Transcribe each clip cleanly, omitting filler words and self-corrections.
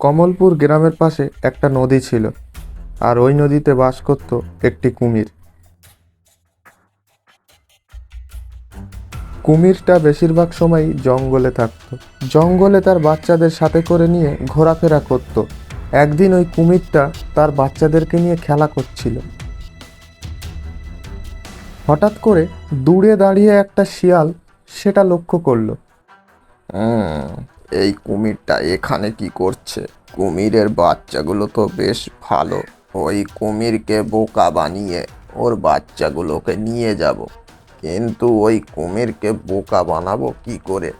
কমলপুর গ্রামের পাশে একটা নদী ছিল, আর ওই নদীতে বাস করত একটি কুমির। কুমিরটা বেশিরভাগ সময়ই জঙ্গলে থাকতো। জঙ্গলে তার বাচ্চাদের সাথে করে নিয়ে ঘোরাফেরা করত। একদিন ওই কুমিরটা তার বাচ্চাদেরকে নিয়ে খেলা করছিল। হঠাৎ করে দূরে দাঁড়িয়ে একটা শিয়াল সেটা লক্ষ্য করলো। এই কুমিরটা এখানে কি করছে? কুমিরের বাচ্চাগুলো তো বেশ ভালো। ওই কুমিরকে বোকা বানিয়ে ওর বাচ্চাগুলোকে নিয়ে যাব, কিন্তু ওই কুমিরকে বোকা বানাবো কি করে?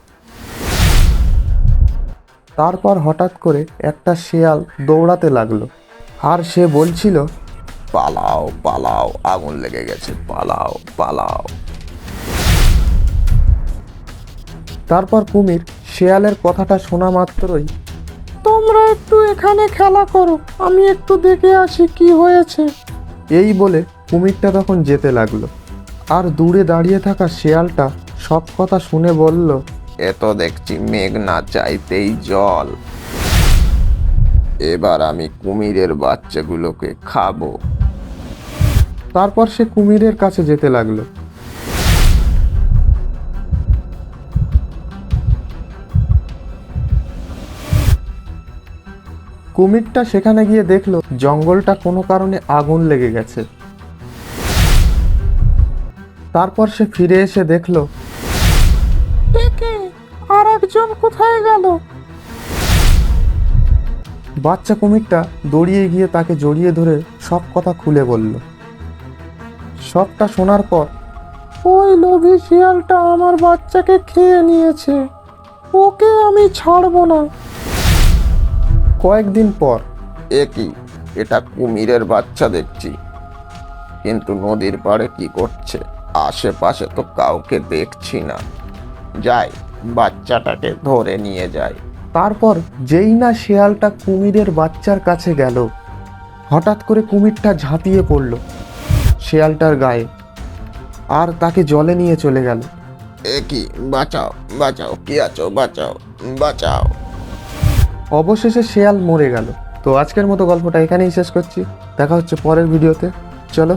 তারপর হঠাৎ করে একটা শিয়াল দৌড়াতে লাগলো, আর সে বলছিল, পালাও পালাও, আগুন লেগে গেছে, পালাও পালাও। তারপর কুমির শেয়ালের কথাটা শোনা মাত্রই, তোমরা একটু এখানে খেলা করো, আমি একটু দেখে আসি কি হয়েছে, এই বলে কুমিরটা তখন যেতে লাগলো। আর দূরে দাঁড়িয়ে থাকা শেয়ালটা সব কথা শুনে বলল, এ তো দেখছি মেঘ না চাইতেই জল। এবার আমি কুমিরের বাচ্চাগুলোকে খাবো। তারপর সে কুমিরের কাছে যেতে লাগলো। কুমিরটা সেখানে গিয়ে দেখলো জঙ্গলটা কোনো কারণে আগুন লেগে গেছে। তারপর সে ফিরে এসে দেখলো, আর একজন কোথায় গেল? বাচ্চা কুমিরটা দৌড়িয়ে গিয়ে তাকে জড়িয়ে ধরে সব কথা খুলে বলল। সবটা শোনার পর, ওই লোভী শিয়ালটা আমার বাচ্চাকে খেয়ে নিয়েছে, ওকে আমি ছাড়বো না। কয়েকদিন পর, এ কি, এটা কুমিরের বাচ্চা দেখছি, কিন্তু নদীর পাড়ে কি করছে? আশেপাশে তো কাউকে দেখছি না। যাই, বাচ্চাটাকে ধরে নিয়ে যাই। তারপর যেই না শেয়ালটা কুমিরের বাচ্চার কাছে গেল, হঠাৎ করে কুমিরটা ঝাঁপিয়ে পড়ল শেয়ালটার গায়ে, আর তাকে জলে নিয়ে চলে গেল। এ কি, বাঁচাও বাঁচাও, কি আছো, বাঁচাও বাঁচাও। অবশেষে শেয়াল মরে গেল। তো আজকের মতো গল্পটা এখানেই শেষ করছি। দেখা হচ্ছে পরের ভিডিওতে। চলো।